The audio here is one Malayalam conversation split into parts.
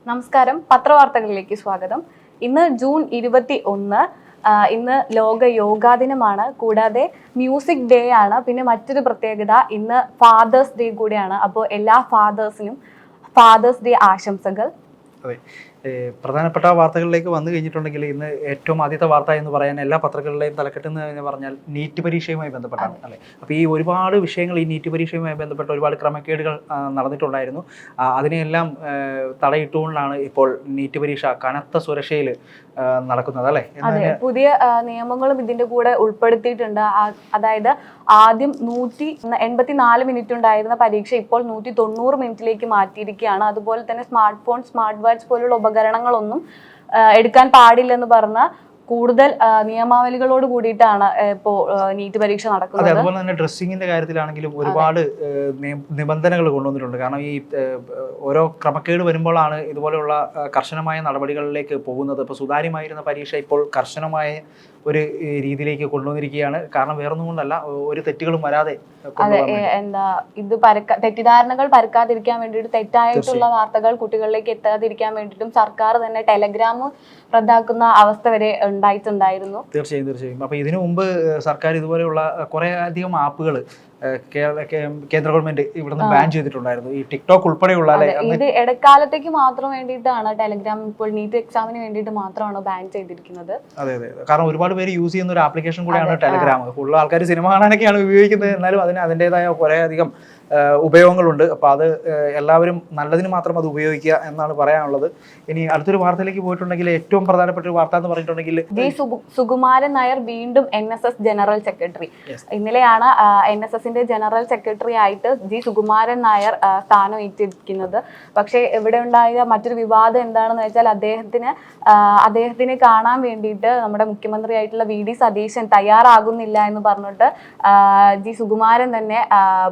നമസ്കാരം, പത്രവാർത്തകളിലേക്ക് സ്വാഗതം. ഇന്ന് ജൂൺ 21. ഇന്ന് ലോക യോഗാ ദിനമാണ്. കൂടാതെ മ്യൂസിക് ഡേ ആണ്. പിന്നെ മറ്റൊരു പ്രത്യേകത, ഇന്ന് ഫാദേഴ്സ് ഡേ കൂടിയാണ്. അപ്പോൾ എല്ലാ ഫാദേഴ്സിനും ഫാദേഴ്സ് ഡേ ആശംസകൾ. അതെ, പ്രധാനപ്പെട്ട വാർത്തകളിലേക്ക് വന്നു കഴിഞ്ഞിട്ടുണ്ടെങ്കിൽ ഇന്ന് ഏറ്റവും ആദ്യത്തെ വാർത്ത എന്ന് പറയാൻ എല്ലാ പത്രങ്ങളിലെയും തലക്കെട്ടെന്ന് എന്ന് പറഞ്ഞാൽ നീറ്റ് പരീക്ഷയുമായി ബന്ധപ്പെട്ടാണ് അല്ലേ. അപ്പോൾ ഈ ഒരുപാട് വിഷയങ്ങൾ ഈ നീറ്റ് പരീക്ഷയുമായി ബന്ധപ്പെട്ട് ഒരുപാട് ക്രമക്കേടുകൾ നടന്നിട്ടുണ്ടായിരുന്നു. അതിനെയെല്ലാം തടയിട്ടുകൊണ്ടാണ് ഇപ്പോൾ നീറ്റ് പരീക്ഷ കനത്ത സുരക്ഷയിൽ നടക്കുന്നത് അല്ലേ. അതെ, പുതിയ നിയമങ്ങളും ഇതിന്റെ കൂടെ ഉൾപ്പെടുത്തിയിട്ടുണ്ട്. അതായത് ആദ്യം 184 മിനിറ്റ് ഉണ്ടായിരുന്ന പരീക്ഷ ഇപ്പോൾ 190 മിനിറ്റിലേക്ക് മാറ്റിയിരിക്കുകയാണ്. അതുപോലെ തന്നെ സ്മാർട്ട് ഫോൺ, സ്മാർട്ട് വാച്ച് പോലുള്ള ഉപകരണങ്ങളൊന്നും എടുക്കാൻ പാടില്ലെന്ന് പറഞ്ഞ കൂടുതൽ നിയമാവലികളോട് കൂടിയിട്ടാണ് ഇപ്പോൾ നീറ്റ് പരീക്ഷ നടക്കുന്നത്. അതുപോലെ തന്നെ ഡ്രസ്സിങ്ങിന്റെ കാര്യത്തിലാണെങ്കിലും ഒരുപാട് നിബന്ധനകൾ കൊണ്ടുവന്നിട്ടുണ്ട്. കാരണം ഈ ഓരോ ക്രമക്കേട് വരുമ്പോഴാണ് ഇതുപോലെയുള്ള കർശനമായ നടപടികളിലേക്ക് പോകുന്നത്. ഇപ്പോൾ സുതാര്യമായിരുന്ന പരീക്ഷ ഇപ്പോൾ കർശനമായ ഒരു രീതിയിലേക്ക് കൊണ്ടുവന്നിരിക്കുകയാണ്. കാരണം വേറൊന്നും കൊണ്ടല്ല, ഒരു തെറ്റുകളും വരാതെ. അതെ, ഇത് തെറ്റിദ്ധാരണകൾ പരക്കാതിരിക്കാൻ വേണ്ടിയിട്ട്, തെറ്റായിട്ടുള്ള വാർത്തകൾ കുട്ടികളിലേക്ക് എത്താതിരിക്കാൻ വേണ്ടിയിട്ടും സർക്കാർ തന്നെ ടെലഗ്രാം റദ്ദാക്കുന്ന അവസ്ഥ വരെ ഉണ്ടായിട്ടുണ്ടായിരുന്നു. തീർച്ചയായും. അപ്പൊ ഇതിനു മുമ്പ് സർക്കാർ ഇതുപോലെയുള്ള കുറെ അധികം ആപ്പുകൾ കേന്ദ്ര ഗവൺമെന്റ് ഇവിടുന്ന് ബാൻ ചെയ്തിട്ടുണ്ടായിരുന്നു. ഈ ടിക്ടോക്ക് ഉൾപ്പെടെയുള്ള ഇത് ഇടക്കാലത്തേക്ക് മാത്രം വേണ്ടിയിട്ടാണ് ടെലഗ്രാം ഇപ്പോൾ നീറ്റ് എക്സാമിന് വേണ്ടിയിട്ട് മാത്രമാണ് ബാൻ ചെയ്തിരിക്കുന്നത്. അതെ, കാരണം ഒരുപാട് പേര് യൂസ് ചെയ്യുന്ന ഒരു ആപ്ലിക്കേഷൻ കൂടിയാണ് ടെലഗ്രാം. കൂടുതൽ ആൾക്കാർ സിനിമ കാണാനൊക്കെയാണ് ഉപയോഗിക്കുന്നത്. എന്നാലും അതിൻ്റെതായ കുറെ അധികം ഉപയോഗങ്ങളുണ്ട്. അപ്പോൾ അത് എല്ലാവരും നല്ലതിന് മാത്രം അത് ഉപയോഗിക്കുക എന്നാണ് പറയാനുള്ളത്. ഇനി അടുത്തൊരു വാർത്തയിലേക്ക് പോയിട്ടുണ്ടെങ്കിൽ ഏറ്റവും പ്രധാനപ്പെട്ട ഒരു വാർത്ത എന്ന് പറഞ്ഞിട്ടുണ്ടെങ്കിൽ ജി സുകുമാരൻ നായർ വീണ്ടും NSS ജനറൽ സെക്രട്ടറി. ഇന്നലെയാണ് NSSന്റെ ജനറൽ സെക്രട്ടറി ആയിട്ട് ജി സുകുമാരൻ നായർ സ്ഥാനം ഏറ്റിരിക്കുന്നത്. പക്ഷേ ഇവിടെ ഉണ്ടായ മറ്റൊരു വിവാദം എന്താണെന്ന് വെച്ചാൽ, അദ്ദേഹത്തിനെ കാണാൻ വേണ്ടിയിട്ട് നമ്മുടെ മുഖ്യമന്ത്രി ആയിട്ടുള്ള VD സതീശൻ തയ്യാറാകുന്നില്ല എന്ന് പറഞ്ഞിട്ട് ജി സുകുമാരൻ തന്നെ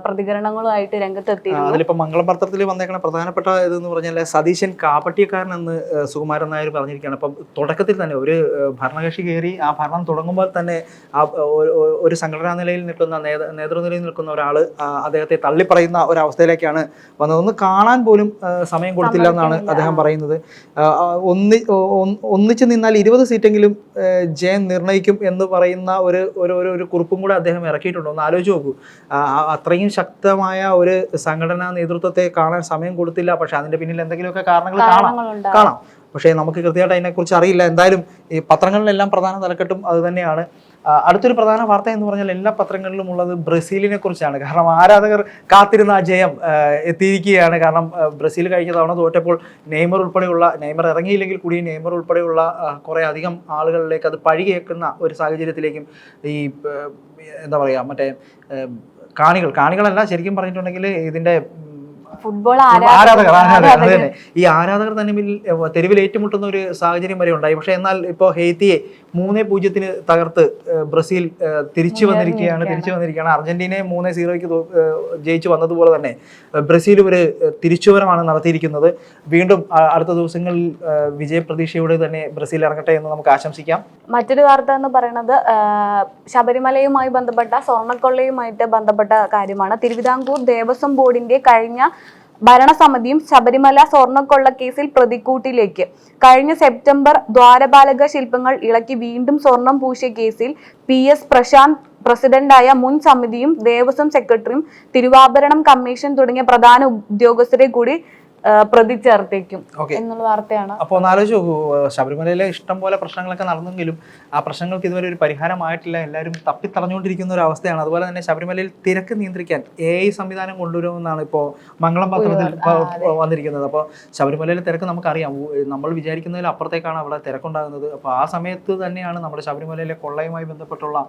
പ്രതികരണങ്ങൾ ആയിട്ട് രംഗത്തെത്തിയിരുന്നു. അതിലിപ്പോ മംഗളം പത്രത്തിൽ വന്നേക്കണ പ്രധാനപ്പെട്ട ഇതെന്ന് പറഞ്ഞാൽ സതീശൻ കാപട്യക്കാരനെന്ന് സുകുമാരൻ നായർ പറഞ്ഞിരിക്കുകയാണ്. അപ്പം തുടക്കത്തിൽ തന്നെ ഒരു ഭരണകക്ഷി കയറി ആ ഭരണം തുടങ്ങുമ്പോൾ തന്നെ ഒരു സംഘടനാ നിലയിൽ നിൽക്കുന്ന നേതൃനിലയിൽ നിൽക്കുന്ന ഒരാൾ അദ്ദേഹത്തെ തള്ളിപ്പറയുന്ന ഒരവസ്ഥയിലേക്കാണ് വന്നത്. ഒന്ന് കാണാൻ പോലും സമയം കൊടുത്തില്ല എന്നാണ് അദ്ദേഹം പറയുന്നത്. ഒന്നിച്ചു നിന്നാൽ 20 സീറ്റെങ്കിലും ജയം നിർണ്ണയിക്കും എന്ന് പറയുന്ന ഒരു കുറിപ്പും കൂടെ അദ്ദേഹം ഇറക്കിയിട്ടുണ്ടോ എന്ന് ആലോചിച്ച് നോക്കൂ. അത്രയും ശക്തമായ ഒരു സംഘടനാ നേതൃത്വത്തെ കാണാൻ സമയം കൊടുത്തില്ല. പക്ഷെ അതിന്റെ പിന്നിൽ എന്തെങ്കിലുമൊക്കെ കാരണങ്ങൾ കാണാം. പക്ഷേ നമുക്ക് കൃത്യമായിട്ട് അതിനെക്കുറിച്ച് അറിയില്ല. എന്തായാലും ഈ പത്രങ്ങളിലെല്ലാം പ്രധാന തലക്കെട്ടും അത് തന്നെയാണ്. അടുത്തൊരു പ്രധാന വാർത്ത എന്ന് പറഞ്ഞാൽ എല്ലാ പത്രങ്ങളിലും ഉള്ളത് ബ്രസീലിനെ കുറിച്ചാണ്. കാരണം ആരാധകർ കാത്തിരുന്ന ആ ജയം എത്തിയിരിക്കുകയാണ്. കാരണം ബ്രസീൽ കഴിഞ്ഞ തവണ തോറ്റപ്പോൾ നെയ്മർ ഇറങ്ങിയില്ലെങ്കിൽ കൂടി നെയ്മർ ഉൾപ്പെടെയുള്ള കുറേ അധികം ആളുകളിലേക്ക് അത് പഴികേക്കുന്ന ഒരു സാഹചര്യത്തിലേക്കും ഈ എന്താ പറയുക, മറ്റേ കാണികളല്ല, ശരിക്കും പറഞ്ഞിട്ടുണ്ടെങ്കിൽ ഇതിന്റെ ഫുട്ബോൾ ആരാധകർ ഈ ആരാധകർ തന്നെ തെരുവിൽ ഏറ്റുമുട്ടുന്ന ഒരു സാഹചര്യം വരെ ഉണ്ടായി. പക്ഷെ എന്നാൽ ഇപ്പോൾ ഹെയ്ത്തിയെ 3-0 തകർത്ത് ബ്രസീൽ തിരിച്ചു വന്നിരിക്കുകയാണ്. അർജന്റീനയെ 3-0 ജയിച്ചു വന്നതുപോലെ തന്നെ ബ്രസീൽ ഒരു തിരിച്ചുവരവാണ് നടത്തിയിരിക്കുന്നത്. വീണ്ടും അടുത്ത ദിവസങ്ങളിൽ വിജയപ്രതീക്ഷയോടെ തന്നെ ബ്രസീൽ ഇറങ്ങട്ടെ എന്ന് നമുക്ക് ആശംസിക്കാം. മറ്റൊരു വാർത്ത എന്ന് പറയുന്നത് ശബരിമലയുമായി ബന്ധപ്പെട്ട സ്വർണ്ണക്കൊള്ളയുമായിട്ട് ബന്ധപ്പെട്ട കാര്യമാണ്. തിരുവിതാംകൂർ ദേവസ്വം ബോർഡിന്റെ കഴിഞ്ഞ ഭരണസമിതിയും ശബരിമല സ്വർണ്ണക്കൊള്ള കേസിൽ പ്രതിക്കൂട്ടിലേക്ക്. കഴിഞ്ഞ സെപ്റ്റംബർ ദ്വാരപാലക ശില്പങ്ങൾ ഇളക്കി വീണ്ടും സ്വർണം പൂശിയ കേസിൽ PS പ്രശാന്ത് പ്രസിഡന്റായ മുൻ സമിതിയും ദേവസ്വം സെക്രട്ടറിയും തിരുവാഭരണം കമ്മീഷൻ തുടങ്ങിയ പ്രധാന ഉദ്യോഗസ്ഥരെ കൂടി പ്രതി ചേർത്തേക്കും എന്നുള്ള വാർത്തയാണ്. അപ്പോൾ ഒന്ന് ആലോചിച്ച് നോക്കൂ, ശബരിമലയിലെ ഇഷ്ടം പോലെ പ്രശ്നങ്ങളൊക്കെ നടന്നെങ്കിലും ആ പ്രശ്നങ്ങൾക്ക് ഇതുവരെ ഒരു പരിഹാരമായിട്ടില്ല. എല്ലാവരും തപ്പിത്തറഞ്ഞുകൊണ്ടിരിക്കുന്ന ഒരു അവസ്ഥയാണ്. അതുപോലെ തന്നെ ശബരിമലയിൽ തിരക്ക് നിയന്ത്രിക്കാൻ AI സംവിധാനം കൊണ്ടുവരുമെന്നാണ് ഇപ്പോൾ മംഗളം പത്രത്തിൽ വന്നിരിക്കുന്നത്. അപ്പോൾ ശബരിമലയിലെ തിരക്ക് നമുക്കറിയാം, നമ്മൾ വിചാരിക്കുന്നതിൽ അപ്പുറത്തേക്കാണ് അവിടെ തിരക്കുണ്ടാകുന്നത്. അപ്പോൾ ആ സമയത്ത് തന്നെയാണ് നമ്മുടെ ശബരിമലയിലെ കൊള്ളയുമായി ബന്ധപ്പെട്ടുള്ള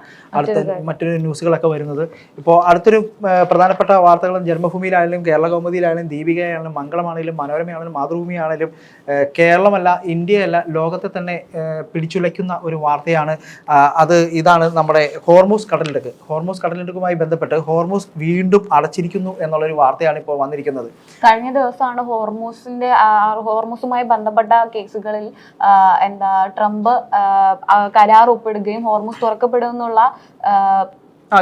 മറ്റൊരു ന്യൂസുകളൊക്കെ വരുന്നത്. ഇപ്പോൾ അടുത്തൊരു പ്രധാനപ്പെട്ട വാർത്തകളും ജന്മഭൂമിയിലായാലും കേരള കൗമുദിയിലായാലും ദീപികയായാലും മംഗളമാണെങ്കിലും മനോരമയാണെങ്കിലും മാതൃഭൂമിയാണെങ്കിലും കേരളമല്ല, ഇന്ത്യയല്ല, ലോകത്തെ തന്നെ പിടിച്ചുലയ്ക്കുന്ന ഒരു വാർത്തയാണ്. ഇതാണ് നമ്മുടെ ഹോർമൂസ് കടലിടുക്കുമായി ബന്ധപ്പെട്ട് ഹോർമൂസ് വീണ്ടും അടച്ചിരിക്കുന്നു എന്നുള്ളൊരു വാർത്തയാണ് ഇപ്പോൾ വന്നിരിക്കുന്നത്. കഴിഞ്ഞ ദിവസമാണ് ഹോർമൂസുമായി ബന്ധപ്പെട്ട കേസുകളിൽ ട്രംപ് കരാർ ഒപ്പിടുകയും ഹോർമൂസ് തുറക്കപ്പെടുമെന്നുള്ള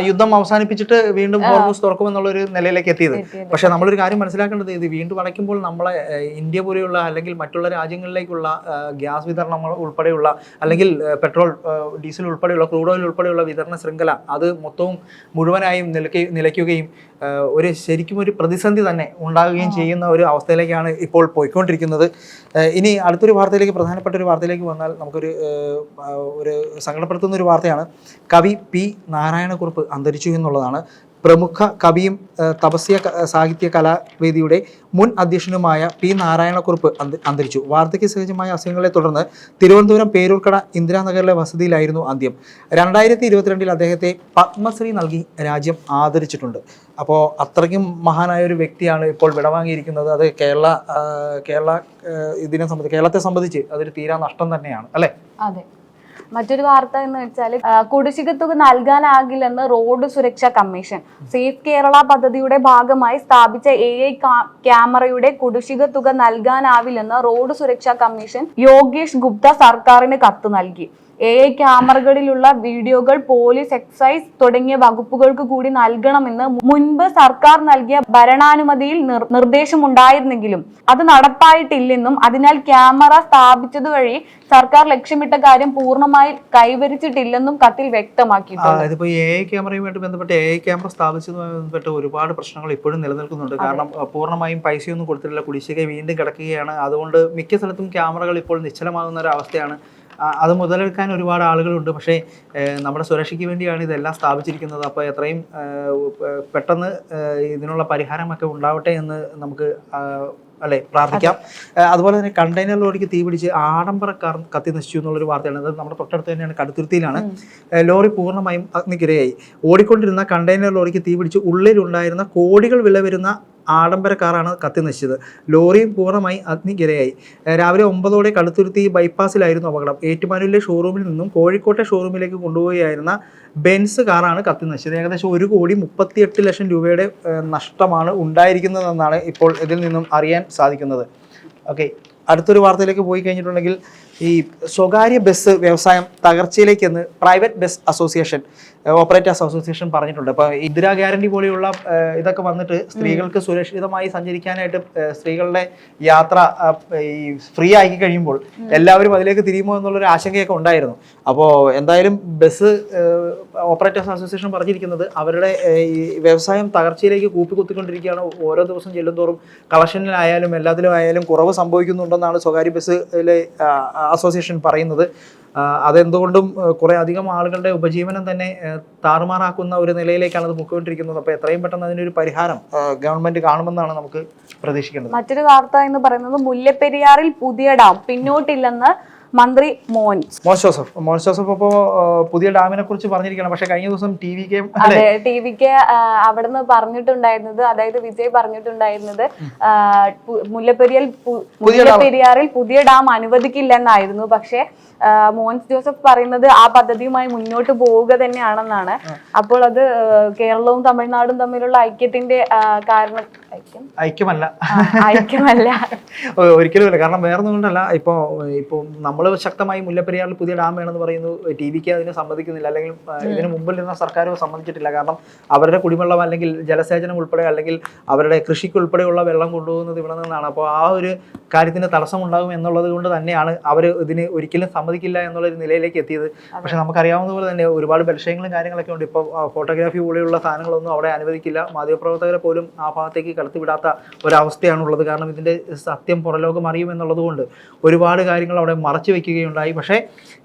യുദ്ധം അവസാനിപ്പിച്ചിട്ട് വീണ്ടും ഹോർമൂസ് തുറക്കുമെന്നുള്ളൊരു നിലയിലേക്ക് എത്തിയത്. പക്ഷെ നമ്മളൊരു കാര്യം മനസ്സിലാക്കേണ്ടത്, ഇത് വീണ്ടും അടയ്ക്കുമ്പോൾ നമ്മളെ ഇന്ത്യ പോലെയുള്ള അല്ലെങ്കിൽ മറ്റുള്ള രാജ്യങ്ങളിലേക്കുള്ള ഗ്യാസ് വിതരണം ഉൾപ്പെടെയുള്ള അല്ലെങ്കിൽ പെട്രോൾ ഡീസൽ ഉൾപ്പെടെയുള്ള ക്രൂഡ് ഓയിൽ ഉൾപ്പെടെയുള്ള വിതരണ ശൃംഖല അത് മൊത്തവും മുഴുവനായും നിലയ്ക്കുകയും ഒരു ശരിക്കും ഒരു പ്രതിസന്ധി തന്നെ ഉണ്ടാകുകയും ചെയ്യുന്ന ഒരു അവസ്ഥയിലേക്കാണ് ഇപ്പോൾ പോയിക്കൊണ്ടിരിക്കുന്നത്. ഇനി അടുത്തൊരു വാർത്തയിലേക്ക്, പ്രധാനപ്പെട്ട ഒരു വാർത്തയിലേക്ക് വന്നാൽ നമുക്കൊരു സങ്കടപ്പെടുത്തുന്ന ഒരു വാർത്തയാണ്. കവി പി നാരായണക്കുറുപ്പ് അന്തരിച്ചു എന്നുള്ളതാണ്. പ്രമുഖ കവിയും തപസ്യ സാഹിത്യ കലാവേദിയുടെ മുൻ അധ്യക്ഷനുമായ പി നാരായണക്കുറുപ്പ് അന്തരിച്ചു. വാർദ്ധക്യ സഹജമായ അസുഖങ്ങളെ തുടർന്ന് തിരുവനന്തപുരം പേരൂർക്കട ഇന്ദിരാനഗറിലെ വസതിയിലായിരുന്നു അന്ത്യം. 2022 അദ്ദേഹത്തെ പത്മശ്രീ നൽകി രാജ്യം ആദരിച്ചിട്ടുണ്ട്. അപ്പോൾ അത്രയ്ക്കും മഹാനായ ഒരു വ്യക്തിയാണ് ഇപ്പോൾ വിടവാങ്ങിയിരിക്കുന്നത്. അത് കേരളത്തെ സംബന്ധിച്ച് അതൊരു തീരാ നഷ്ടം തന്നെയാണ്, അല്ലേ? അതെ. മറ്റൊരു വാർത്ത എന്ന് വെച്ചാൽ കുടിശ്ശിക തുക നൽകാനാകില്ലെന്ന് റോഡ് സുരക്ഷാ കമ്മീഷൻ. സേഫ് കേരള പദ്ധതിയുടെ ഭാഗമായി സ്ഥാപിച്ച AI ക്യാമറയുടെ കുടിശ്ശിക തുക നൽകാനാവില്ലെന്ന് റോഡ് സുരക്ഷാ കമ്മീഷൻ യോഗേഷ് ഗുപ്ത സർക്കാരിന് കത്ത് നൽകി. AI ക്യാമറകളിലുള്ള വീഡിയോകൾ പോലീസ്, എക്സൈസ് തുടങ്ങിയ വകുപ്പുകൾക്ക് കൂടി നൽകണമെന്ന് മുൻപ് സർക്കാർ നൽകിയ ഭരണാനുമതിയിൽ നിർദ്ദേശമുണ്ടായിരുന്നെങ്കിലും അത് നടപ്പായിട്ടില്ലെന്നും അതിനാൽ ക്യാമറ സ്ഥാപിച്ചതുവഴി സർക്കാർ ലക്ഷ്യമിട്ട കാര്യം പൂർണ്ണമായി കൈവരിച്ചിട്ടില്ലെന്നും കത്തിൽ വ്യക്തമാക്കിയിട്ടുണ്ട്. ഇതിപ്പോ AI ക്യാമറയുമായിട്ട് ബന്ധപ്പെട്ട് AI ക്യാമറ സ്ഥാപിച്ചതുമായി ബന്ധപ്പെട്ട് ഒരുപാട് പ്രശ്നങ്ങൾ ഇപ്പോഴും നിലനിൽക്കുന്നുണ്ട്. കാരണം പൂർണ്ണമായും പൈസയൊന്നും കൊടുത്തിട്ടില്ല, കുടിശ്ശിക വീണ്ടും കിടക്കുകയാണ്. അതുകൊണ്ട് മിക്ക സ്ഥലത്തും ക്യാമറകൾ ഇപ്പോൾ നിശ്ചലമാകുന്ന ഒരു അവസ്ഥയാണ്. അത് മുതലെടുക്കാൻ ഒരുപാട് ആളുകളുണ്ട്. പക്ഷേ നമ്മുടെ സുരക്ഷയ്ക്ക് വേണ്ടിയാണ് ഇതെല്ലാം സ്ഥാപിച്ചിരിക്കുന്നത്. അപ്പോൾ എത്രയും പെട്ടെന്ന് ഇതിനുള്ള പരിഹാരമൊക്കെ ഉണ്ടാവട്ടെ എന്ന് നമുക്ക് അല്ലെ പ്രാർത്ഥിക്കാം. അതുപോലെ തന്നെ കണ്ടെയ്നർ ലോറിക്ക് തീപിടിച്ച് ആഡംബര കാർ കത്തി നശിച്ചു എന്നുള്ളൊരു വാർത്തയാണ്. അത് നമ്മുടെ തൊട്ടടുത്ത് തന്നെയാണ്, കടുത്തുരുത്തിയിലാണ്. ലോറി പൂർണ്ണമായും അഗ്നിക്കിരയായി. ഓടിക്കൊണ്ടിരുന്ന കണ്ടെയ്നർ ലോറിക്ക് തീപിടിച്ച് ഉള്ളിലുണ്ടായിരുന്ന കോടികൾ വില വരുന്ന ആഡംബര കാറാണ് കത്തി നശിച്ചത്. ലോറിയും പൂർണ്ണമായി അഗ്നിക്കിരയായി. രാവിലെ 9 കടുത്തുരുത്തി ബൈപ്പാസിലായിരുന്നു അപകടം. ഏറ്റുമാനൂരിലെ ഷോറൂമിൽ നിന്നും കോഴിക്കോട്ടെ ഷോറൂമിലേക്ക് കൊണ്ടുപോവുകയായിരുന്ന ബെൻസ് കാറാണ് കത്തി നശിച്ചത്. ഏകദേശം 1,38,00,000 രൂപയുടെ നഷ്ടമാണ് ഉണ്ടായിരിക്കുന്നതെന്നാണ് ഇപ്പോൾ ഇതിൽ നിന്നും അറിയാൻ സാധിക്കുന്നത്. ഓക്കെ, അടുത്തൊരു വാർത്തയിലേക്ക് പോയി കഴിഞ്ഞിട്ടുണ്ടെങ്കിൽ, ഈ സ്വകാര്യ ബസ് വ്യവസായം തകർച്ചയിലേക്കെന്ന് private bus association, operators association പറഞ്ഞിട്ടുണ്ട്. അപ്പോൾ ഇന്ദിരാ ഗ്യാരണ്ടി പോലെയുള്ള ഇതൊക്കെ വന്നിട്ട് സ്ത്രീകൾക്ക് സുരക്ഷിതമായി സഞ്ചരിക്കാനായിട്ട് സ്ത്രീകളുടെ യാത്ര ഈ ഫ്രീ ആക്കി കഴിയുമ്പോൾ എല്ലാവരും അതിലേക്ക് തിരിയുമോ എന്നുള്ളൊരു ആശങ്കയൊക്കെ ഉണ്ടായിരുന്നു. അപ്പോൾ എന്തായാലും ബസ് ഓപ്പറേറ്റേഴ്സ് അസോസിയേഷൻ പറഞ്ഞിരിക്കുന്നത് അവരുടെ ഈ വ്യവസായം തകർച്ചയിലേക്ക് കൂപ്പിക്കുത്തിക്കൊണ്ടിരിക്കുകയാണ്. ഓരോ ദിവസം ചെല്ലുന്തോറും കളക്ഷനിലായാലും എല്ലാത്തിലും ആയാലും കുറവ് സംഭവിക്കുന്നുണ്ടെന്നാണ് സ്വകാര്യ ബസ്സിലെ അസോസിയേഷൻ പറയുന്നത്. അതെന്തുകൊണ്ടും കുറേ അധികം ആളുകളുടെ ഉപജീവനം തന്നെ താറുമാറാക്കുന്ന ഒരു നിലയിലേക്കാണ് അത് മുക്കൊണ്ടിരിക്കുന്നത്. അപ്പോൾ എത്രയും പെട്ടെന്ന് അതിനൊരു പരിഹാരം ഗവൺമെന്റ് കാണുമെന്നാണ് നമുക്ക് പ്രതീക്ഷിക്കേണ്ടത്. മറ്റൊരു വാർത്ത എന്ന് പറയുന്നത് മുല്ലപ്പെരിയാറിൽ പുതിയ ഡാം പിന്നോട്ടില്ലെന്ന് മന്ത്രി മോൻസ് ജോസഫ് അപ്പോൾ പുതിയ ഡാമിനെ കുറിച്ച് പറഞ്ഞിരിക്കണം. പക്ഷെ കഴിഞ്ഞ ദിവസം ടി.വി.കെ അവിടുന്ന് പറഞ്ഞിട്ടുണ്ടായിരുന്നത്, അതായത് വിജയ് പറഞ്ഞിട്ടുണ്ടായിരുന്നത് മുല്ലപ്പെരിയാറിൽ പുതിയ ഡാം അനുവദിക്കില്ലെന്നായിരുന്നു. പക്ഷെ മോൻസ് ജോസഫ് പറയുന്നത് ആ പദ്ധതിയുമായി മുന്നോട്ട് പോവുക തന്നെയാണെന്നാണ്. അപ്പോൾ അത് കേരളവും തമിഴ്നാടും തമ്മിലുള്ള ഐക്യത്തിന്റെ ഐക്യമല്ല ഒരിക്കലുമല്ല. കാരണം വേറൊന്നും കൊണ്ടല്ല, ഇപ്പോൾ നമ്മൾ ശക്തമായി മുല്ലപ്പെരിയാറിൽ പുതിയ ഡാം വേണമെന്ന് പറയുന്നു. ടി.വി.കെ അതിന് സമ്മതിക്കുന്നില്ല, അല്ലെങ്കിൽ ഇതിന് മുമ്പിൽ ഇരുന്ന സർക്കാരോ സമ്മതിച്ചിട്ടില്ല. കാരണം അവരുടെ കുടിവെള്ളം അല്ലെങ്കിൽ ജലസേചനം ഉൾപ്പെടെ അല്ലെങ്കിൽ അവരുടെ കൃഷിക്ക് ഉൾപ്പെടെയുള്ള വെള്ളം കൊണ്ടുപോകുന്നത് ഇവിടെ നിന്നാണ്. അപ്പോൾ ആ ഒരു കാര്യത്തിന് തടസ്സമുണ്ടാകും എന്നുള്ളത് കൊണ്ട് തന്നെയാണ് അവർ ഇതിന് ഒരിക്കലും സമ്മതിക്കില്ല എന്നുള്ളൊരു നിലയിലേക്ക് എത്തിയത്. പക്ഷെ നമുക്കറിയാവുന്ന പോലെ തന്നെ ഒരുപാട് ബലക്ഷയങ്ങളും കാര്യങ്ങളൊക്കെ ഉണ്ട്. ഇപ്പോൾ ഫോട്ടോഗ്രാഫി പോലെയുള്ള സാധനങ്ങളൊന്നും അവിടെ അനുവദിക്കില്ല. മാധ്യമപ്രവർത്തകരെ പോലും ആ ഭാഗത്തേക്ക് കടത്തിവിടാത്ത ഒരവസ്ഥയാണുള്ളത്. കാരണം ഇതിൻ്റെ സത്യം പുറലോകം അറിയുമെന്നുള്ളത് കൊണ്ട് ഒരുപാട് കാര്യങ്ങൾ അവിടെ മറച്ചു വെക്കുകയുണ്ടായി. പക്ഷേ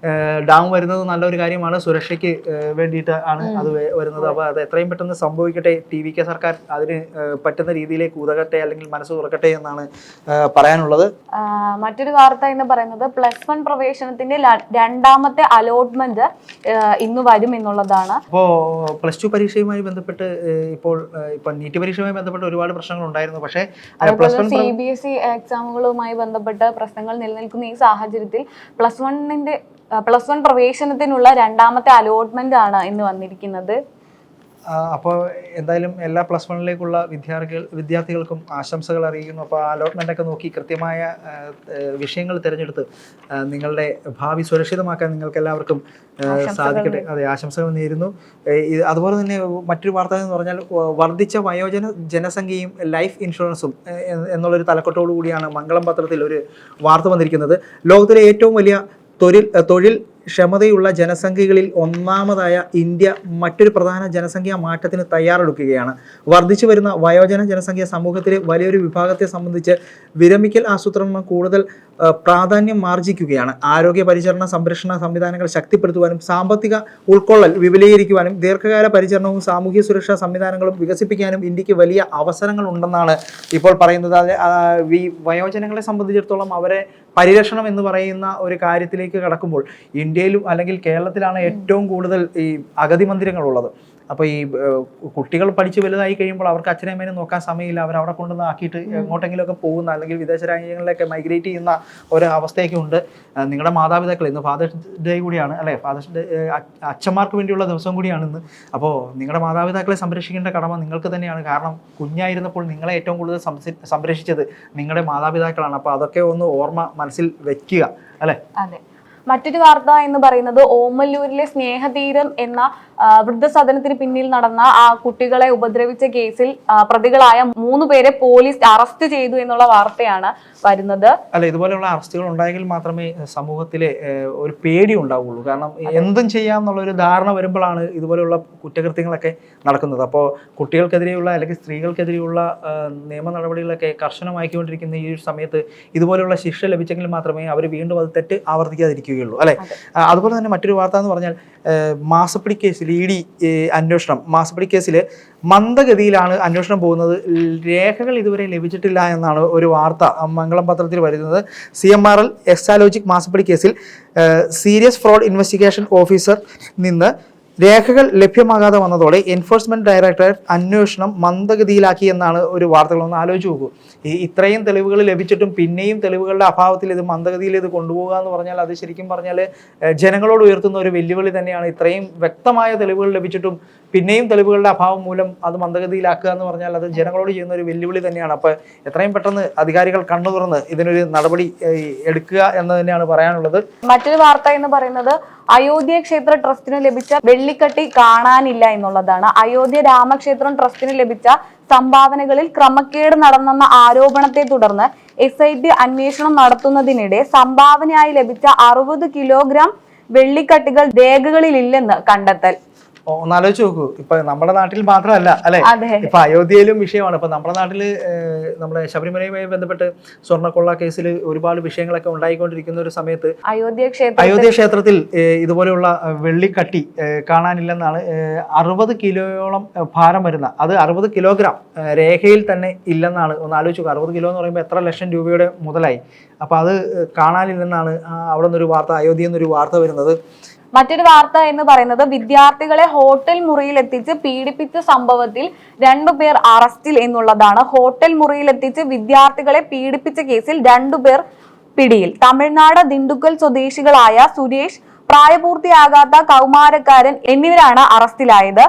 ഡാം വരുന്നത് നല്ലൊരു കാര്യമാണ്, സുരക്ഷയ്ക്ക് വേണ്ടിയിട്ട് ആണ് അത് വരുന്നത്. അപ്പോൾ അത് എത്രയും പെട്ടെന്ന് സംഭവിക്കട്ടെ. ടി.വി.കെ സർക്കാർ അതിന് പറ്റുന്ന രീതിയിലേക്ക് ഉതകട്ടെ, അല്ലെങ്കിൽ മനസ്സ് തുറക്കട്ടെ എന്നാണ് പറയാനുള്ളത്. മറ്റൊരു വാർത്ത എന്ന് പറയുന്നത് +1 പ്രവേശനത്തിന്റെ രണ്ടാമത്തെ അലോട്ട്മെന്റ് ഇന്ന് വരും എന്നുള്ളതാണ്. അപ്പോൾ +2 പരീക്ഷയുമായി ബന്ധപ്പെട്ട് ഇപ്പോൾ നീറ്റ് പരീക്ഷയുമായി ബന്ധപ്പെട്ട് ഒരുപാട് പ്രശ്നങ്ങൾ ഉണ്ടായിരുന്നു. പക്ഷേ CBSE എക്സാമുകളുമായി ബന്ധപ്പെട്ട് പ്രശ്നങ്ങൾ നിലനിൽക്കുന്ന ഈ സാഹചര്യത്തിൽ +1 പ്രവേശനത്തിനുള്ള രണ്ടാമത്തെ അലോട്ട്മെന്റ് ആണ് ഇന്ന് വന്നിരിക്കുന്നത്. അപ്പോൾ എന്തായാലും എല്ലാ +1ലേക്കുള്ള വിദ്യാർത്ഥികൾക്കും ആശംസകൾ അറിയിക്കുന്നു. അപ്പോൾ അലോട്ട്മെൻ്റ് ഒക്കെ നോക്കി കൃത്യമായ വിഷയങ്ങൾ തിരഞ്ഞെടുത്ത് നിങ്ങളുടെ ഭാവി സുരക്ഷിതമാക്കാൻ നിങ്ങൾക്ക് എല്ലാവർക്കും സാധിക്കട്ടെ. അതെ, ആശംസകൾ നേരുന്നു. അതുപോലെ തന്നെ മറ്റൊരു വാർത്ത എന്ന് പറഞ്ഞാൽ വർദ്ധിച്ച വയോജന ജനസംഖ്യയും ലൈഫ് ഇൻഷുറൻസും എന്നുള്ളൊരു തലക്കെട്ടോടു കൂടിയാണ് മംഗളം പത്രത്തിൽ ഒരു വാർത്ത വന്നിരിക്കുന്നത്. ലോകത്തിലെ ഏറ്റവും വലിയ തൊഴിൽ ക്ഷമതയുള്ള ജനസംഖ്യകളിൽ ഒന്നാമതായ ഇന്ത്യ മറ്റൊരു പ്രധാന ജനസംഖ്യാ മാറ്റത്തിന് തയ്യാറെടുക്കുകയാണ്. വർദ്ധിച്ചു വരുന്ന വയോജന ജനസംഖ്യ സമൂഹത്തിലെ വലിയൊരു വിഭാഗത്തെ സംബന്ധിച്ച് വിരമിക്കൽ ആസൂത്രണം കൂടുതൽ പ്രാധാന്യം ആർജിക്കുകയാണ്. ആരോഗ്യ പരിചരണ സംരക്ഷണ സംവിധാനങ്ങൾ ശക്തിപ്പെടുത്തുവാനും സാമ്പത്തിക ഉൾക്കൊള്ളൽ വിപുലീകരിക്കുവാനും ദീർഘകാല പരിചരണവും സാമൂഹ്യ സുരക്ഷാ സംവിധാനങ്ങളും വികസിപ്പിക്കാനും ഇന്ത്യക്ക് വലിയ അവസരങ്ങൾ ഉണ്ടെന്നാണ് ഇപ്പോൾ പറയുന്നത്. ഈ വയോജനങ്ങളെ സംബന്ധിച്ചിടത്തോളം അവരെ പരിരക്ഷണം എന്ന് പറയുന്ന ഒരു കാര്യത്തിലേക്ക് കടക്കുമ്പോൾ ഇന്ത്യയിലും അല്ലെങ്കിൽ കേരളത്തിലാണ് ഏറ്റവും കൂടുതൽ ഈ അഗതി മന്ദിരങ്ങളുള്ളത്. അപ്പോൾ ഈ കുട്ടികൾ പഠിച്ച് വലുതായി കഴിയുമ്പോൾ അവർക്ക് അച്ഛനമ്മേനെ നോക്കാൻ സമയമില്ല. അവരവിടെ കൊണ്ടുവന്ന് ആക്കിയിട്ട് എങ്ങോട്ടെങ്കിലുമൊക്കെ പോകുന്ന അല്ലെങ്കിൽ വിദേശ രാജ്യങ്ങളിലേക്ക് മൈഗ്രേറ്റ് ചെയ്യുന്ന ഒരു അവസ്ഥയൊക്കെ ഉണ്ട്. നിങ്ങളുടെ മാതാപിതാക്കൾ ഇന്ന് ഫാദേഴ്സ് ഡേ കൂടിയാണ് അല്ലേ? ഫാദേഴ്സ് ഡേ അച്ഛന്മാർക്ക് വേണ്ടിയുള്ള ദിവസം കൂടിയാണ് ഇന്ന്. അപ്പോൾ നിങ്ങളുടെ മാതാപിതാക്കളെ സംരക്ഷിക്കേണ്ട കടമ നിങ്ങൾക്ക് തന്നെയാണ്. കാരണം കുഞ്ഞായിരുന്നപ്പോൾ നിങ്ങളെ ഏറ്റവും കൂടുതൽ സംരക്ഷിച്ചത് നിങ്ങളുടെ മാതാപിതാക്കളാണ്. അപ്പോൾ അതൊക്കെ ഒന്ന് ഓർമ്മ മനസ്സിൽ വെക്കുക അല്ലേ? അതെ. മറ്റൊരു വാർത്ത എന്ന് പറയുന്നത് ഓമല്ലൂരിലെ സ്നേഹതീരം എന്ന വൃദ്ധസദനത്തിന് പിന്നിൽ നടന്ന ആ കുട്ടികളെ ഉപദ്രവിച്ച കേസിൽ പ്രതികളായ 3 പേരെ പോലീസ് അറസ്റ്റ് ചെയ്തു എന്നുള്ള വാർത്തയാണ് വരുന്നത്. അല്ല, ഇതുപോലെയുള്ള അറസ്റ്റുകൾ ഉണ്ടായെങ്കിൽ മാത്രമേ സമൂഹത്തിലെ ഒരു പേടി ഉണ്ടാവുള്ളൂ. കാരണം എന്തും ചെയ്യാം എന്നുള്ളൊരു ധാരണ വരുമ്പോഴാണ് ഇതുപോലെയുള്ള കുറ്റകൃത്യങ്ങളൊക്കെ നടക്കുന്നത്. അപ്പോൾ കുട്ടികൾക്കെതിരെയുള്ള അല്ലെങ്കിൽ സ്ത്രീകൾക്കെതിരെയുള്ള നിയമ നടപടികളൊക്കെ കർശനമാക്കിക്കൊണ്ടിരിക്കുന്ന ഈ ഒരു സമയത്ത് ഇതുപോലെയുള്ള ശിക്ഷ ലഭിച്ചെങ്കിൽ മാത്രമേ അവർ വീണ്ടും അത് തെറ്റ് ആവർത്തിക്കാതിരിക്കുകയുള്ളൂ അല്ലെ? അതുപോലെ തന്നെ മറ്റൊരു വാർത്ത എന്ന് പറഞ്ഞാൽ മാസപ്പടി കേസിൽ ED അന്വേഷണം. മാസപ്പടി കേസിൽ മന്ദഗതിയിലാണ് അന്വേഷണം പോകുന്നത്. രേഖകൾ ഇതുവരെ ലഭിച്ചിട്ടില്ല എന്നാണ് ഒരു വാർത്ത മംഗളം പത്രത്തിൽ വരുന്നത്. CMRL എക്സാലോജിക് മാസപ്പടി കേസിൽ സീരിയസ് ഫ്രോഡ് ഇൻവെസ്റ്റിഗേഷൻ ഓഫീസർ നിന്ന് രേഖകൾ ലഭ്യമാകാതെ വന്നതോടെ എൻഫോഴ്സ്മെന്റ് ഡയറക്ടറേറ്റ് അന്വേഷണം മന്ദഗതിയിലാക്കി എന്നാണ് ഒരു വാർത്തകൾ. ഒന്ന് ആലോചിച്ച് നോക്കൂ. ഇത്രയും തെളിവുകൾ ലഭിച്ചിട്ടും പിന്നെയും തെളിവുകളുടെ അഭാവത്തിൽ ഇത് മന്ദഗതിയിൽ ഇത് കൊണ്ടുപോകുക എന്ന് പറഞ്ഞാൽ അത് ശരിക്കും പറഞ്ഞാൽ ജനങ്ങളോട് ഉയർത്തുന്ന ഒരു വെല്ലുവിളി തന്നെയാണ്. ഇത്രയും വ്യക്തമായ തെളിവുകൾ ലഭിച്ചിട്ടും പിന്നെയും തെളിവുകളുടെ അഭാവം മൂലം അത് മന്ദഗതിയിലാക്കുക എന്ന് പറഞ്ഞാൽ അത് ജനങ്ങളോട് ചെയ്യുന്ന ഒരു വെല്ലുവിളി തന്നെയാണ്. അപ്പോൾ എത്രയും പെട്ടെന്ന് അധികാരികൾ കണ്ണു തുറന്ന് ഇതിനൊരു നടപടി എടുക്കുക എന്ന് തന്നെയാണ് പറയാനുള്ളത്. മറ്റൊരു വാർത്ത എന്ന് പറയുന്നത് അയോധ്യ ക്ഷേത്ര ട്രസ്റ്റിന് ലഭിച്ച വെള്ളിക്കട്ടി കാണാനില്ല എന്നുള്ളതാണ്. അയോധ്യ രാമക്ഷേത്രം ട്രസ്റ്റിന് ലഭിച്ച സംഭാവനകളിൽ ക്രമക്കേട് നടന്നെന്ന ആരോപണത്തെ തുടർന്ന് SIT അന്വേഷണം നടത്തുന്നതിനിടെ സംഭാവനയായി ലഭിച്ച 60 കിലോഗ്രാം വെള്ളിക്കട്ടികൾ രേഖകളിലില്ലെന്ന് കണ്ടെത്തൽ. ഒന്നാലോചിച്ച് നോക്കൂ. ഇപ്പൊ നമ്മുടെ നാട്ടിൽ മാത്രമല്ല അല്ലെ, ഇപ്പൊ അയോധ്യയിലും വിഷയമാണ്. ഇപ്പൊ നമ്മുടെ നാട്ടില് നമ്മുടെ ശബരിമലയുമായി ബന്ധപ്പെട്ട് സ്വർണ്ണക്കൊള്ള കേസിൽ ഒരുപാട് വിഷയങ്ങളൊക്കെ ഉണ്ടായിക്കൊണ്ടിരിക്കുന്ന ഒരു സമയത്ത് അയോധ്യ ക്ഷേത്രത്തിൽ ഇതുപോലെയുള്ള വെള്ളിക്കട്ടി കാണാനില്ലെന്നാണ്. 60 കിലോയോളം ഭാരം വരുന്ന, അത് 60 കിലോഗ്രാം രേഖയിൽ തന്നെ ഇല്ലെന്നാണ്. ഒന്ന് ആലോചിച്ച് നോക്കുക. 60 കിലോ എന്ന് പറയുമ്പോൾ എത്ര ലക്ഷം രൂപയുടെ മുതലായി. അപ്പൊ അത് കാണാനില്ലെന്നാണ് അവിടെ നിന്നൊരു വാർത്ത, അയോധ്യയിൽ നിന്നൊരു വാർത്ത വരുന്നത്. മറ്റൊരു വാർത്ത എന്ന് പറയുന്നത് വിദ്യാർത്ഥികളെ ഹോട്ടൽ മുറിയിൽ എത്തിച്ച് പീഡിപ്പിച്ച സംഭവത്തിൽ 2 പേർ അറസ്റ്റിൽ എന്നുള്ളതാണ്. ഹോട്ടൽ മുറിയിൽ എത്തിച്ച് വിദ്യാർത്ഥികളെ പീഡിപ്പിച്ച കേസിൽ 2 പേർ പിടിയിൽ. തമിഴ്നാട് ദിണ്ടുക്കൽ സ്വദേശികളായ സുരേഷ്, പ്രായപൂർത്തിയാകാത്ത കൗമാരക്കാരൻ എന്നിവരാണ് അറസ്റ്റിലായത്.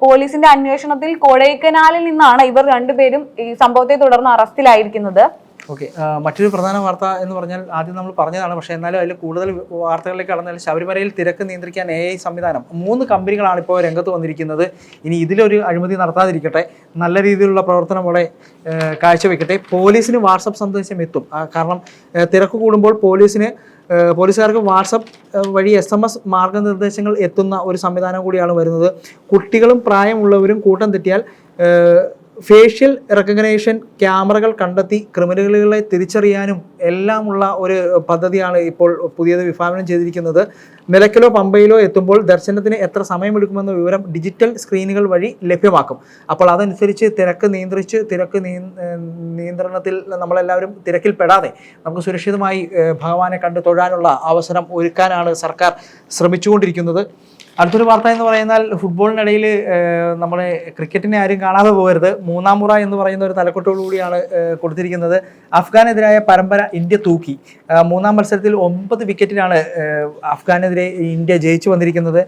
പോലീസിന്റെ അന്വേഷണത്തിൽ കൊടൈക്കനാലിൽ നിന്നാണ് ഇവർ 2 പേരും ഈ സംഭവത്തെ തുടർന്ന് അറസ്റ്റിലായിരിക്കുന്നത്. ഓക്കെ, മറ്റൊരു പ്രധാന വാർത്ത എന്ന് പറഞ്ഞാൽ ആദ്യം നമ്മൾ പറഞ്ഞതാണ്, പക്ഷേ എന്നാലും അതിൽ കൂടുതൽ വാർത്തകളിലേക്ക് കടന്നാൽ ശബരിമലയിൽ തിരക്ക് നിയന്ത്രിക്കാൻ AI സംവിധാനം 3 കമ്പനികളാണ് ഇപ്പോൾ രംഗത്ത് വന്നിരിക്കുന്നത്. ഇനി ഇതിലൊരു അഴിമതി നടത്താതിരിക്കട്ടെ, നല്ല രീതിയിലുള്ള പ്രവർത്തനം അവിടെ കാഴ്ചവെക്കട്ടെ. പോലീസിന് വാട്സപ്പ് സന്ദേശം എത്തും. കാരണം തിരക്ക് കൂടുമ്പോൾ പോലീസുകാർക്ക് വാട്സപ്പ് വഴി SMS മാർഗനിർദ്ദേശങ്ങൾ എത്തുന്ന ഒരു സംവിധാനം കൂടിയാണ് വരുന്നത്. കുട്ടികളും പ്രായമുള്ളവരും കൂട്ടം തെറ്റിയാൽ ഫേഷ്യൽ റെക്കഗ്നേഷൻ ക്യാമറകൾ കണ്ടെത്തി ക്രിമിനലുകളെ തിരിച്ചറിയാനും എല്ലാമുള്ള ഒരു പദ്ധതിയാണ് ഇപ്പോൾ പുതിയത് വിഭാവനം ചെയ്തിരിക്കുന്നത്. നിലയ്ക്കലോ പമ്പയിലോ എത്തുമ്പോൾ ദർശനത്തിന് എത്ര സമയമെടുക്കുമെന്ന വിവരം ഡിജിറ്റൽ സ്ക്രീനുകൾ വഴി ലഭ്യമാക്കും. അപ്പോൾ അതനുസരിച്ച് തിരക്ക് നിയന്ത്രണത്തിൽ നമ്മളെല്ലാവരും തിരക്കിൽ പെടാതെ നമുക്ക് സുരക്ഷിതമായി ഭഗവാനെ കണ്ട് തൊഴാനുള്ള അവസരം ഒരുക്കാനാണ് സർക്കാർ ശ്രമിച്ചുകൊണ്ടിരിക്കുന്നത്. അടുത്തൊരു വാർത്ത എന്ന് പറയുന്നാൽ ഫുട്ബോളിനിടയിൽ നമ്മുടെ ക്രിക്കറ്റിനെ ആരും കാണാതെ പോകരുത്. 3-ാം മുറ എന്ന് പറയുന്ന ഒരു തലക്കെട്ടോടുകൂടിയാണ് കൊടുത്തിരിക്കുന്നത്. അഫ്ഗാനെതിരായ പരമ്പര ഇന്ത്യ തൂക്കി. 3-ാം മത്സരത്തിൽ 9 വിക്കറ്റിനാണ് അഫ്ഗാനെതിരെ ഇന്ത്യ ജയിച്ചു വന്നിരിക്കുന്നത്.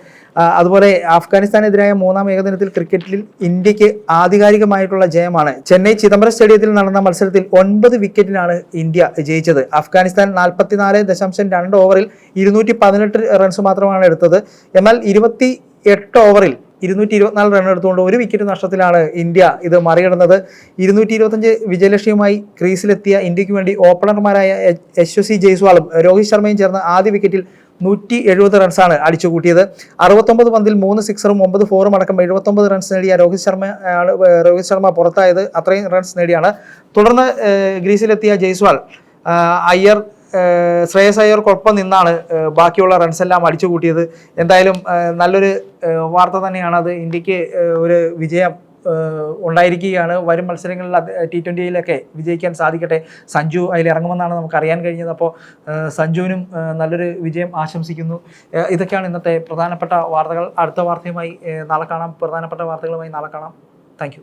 അതുപോലെ അഫ്ഗാനിസ്ഥാനെതിരായ 3-ാം ഏകദിനത്തിൽ ക്രിക്കറ്റിൽ ഇന്ത്യക്ക് ആധികാരികമായിട്ടുള്ള ജയമാണ്. ചെന്നൈ ചിദംബരം സ്റ്റേഡിയത്തിൽ നടന്ന മത്സരത്തിൽ 9 വിക്കറ്റിനാണ് ഇന്ത്യ ജയിച്ചത്. അഫ്ഗാനിസ്ഥാൻ 44.2 ഓവറിൽ 218 റൺസ് മാത്രമാണ് എടുത്തത്. എന്നാൽ 28 ഓവറിൽ 224 റൺ എടുത്തുകൊണ്ട് 1 വിക്കറ്റ് നഷ്ടത്തിലാണ് ഇന്ത്യ ഇത് മറികടന്നത്. 225 വിജയലക്ഷ്യവുമായി ക്രീസിലെത്തിയ ഇന്ത്യക്ക് വേണ്ടി ഓപ്പണർമാരായ യശസ്വി ജയ്സ്വാളും രോഹിത് ശർമ്മയും ചേർന്ന് ആദ്യ വിക്കറ്റിൽ 170 റൺസാണ് അടിച്ചുകൂട്ടിയത്. 69 പന്തിൽ 3 സിക്സറും 9 ഫോറും അടക്കം 79 റൺസ് നേടിയ രോഹിത് ശർമ്മ പുറത്തായത് അത്രയും റൺസ് നേടിയാണ്. തുടർന്ന് ഗ്രീസിലെത്തിയ ജയ്സ്വാൾ ശ്രേയസ് അയ്യർക്കൊപ്പം നിന്നാണ് ബാക്കിയുള്ള റൺസ് എല്ലാം അടിച്ചുകൂട്ടിയത്. എന്തായാലും നല്ലൊരു വാർത്ത തന്നെയാണ് അത്. ഇന്ത്യക്ക് ഒരു വിജയം ഉണ്ടായിരിക്കുകയാണ്. വരും മത്സരങ്ങളിൽ T20-യിലൊക്കെ വിജയിക്കാൻ സാധിക്കട്ടെ. സഞ്ജു അതിലിറങ്ങുമെന്നാണ് നമുക്ക് അറിയാൻ കഴിഞ്ഞത്. അപ്പോൾ സഞ്ജുവിനും നല്ലൊരു വിജയം ആശംസിക്കുന്നു. ഇതൊക്കെയാണ് ഇന്നത്തെ പ്രധാനപ്പെട്ട വാർത്തകൾ. അടുത്ത വാർത്തയുമായി നാളെ കാണാം. പ്രധാനപ്പെട്ട വാർത്തകളുമായി നാളെ കാണാം. താങ്ക്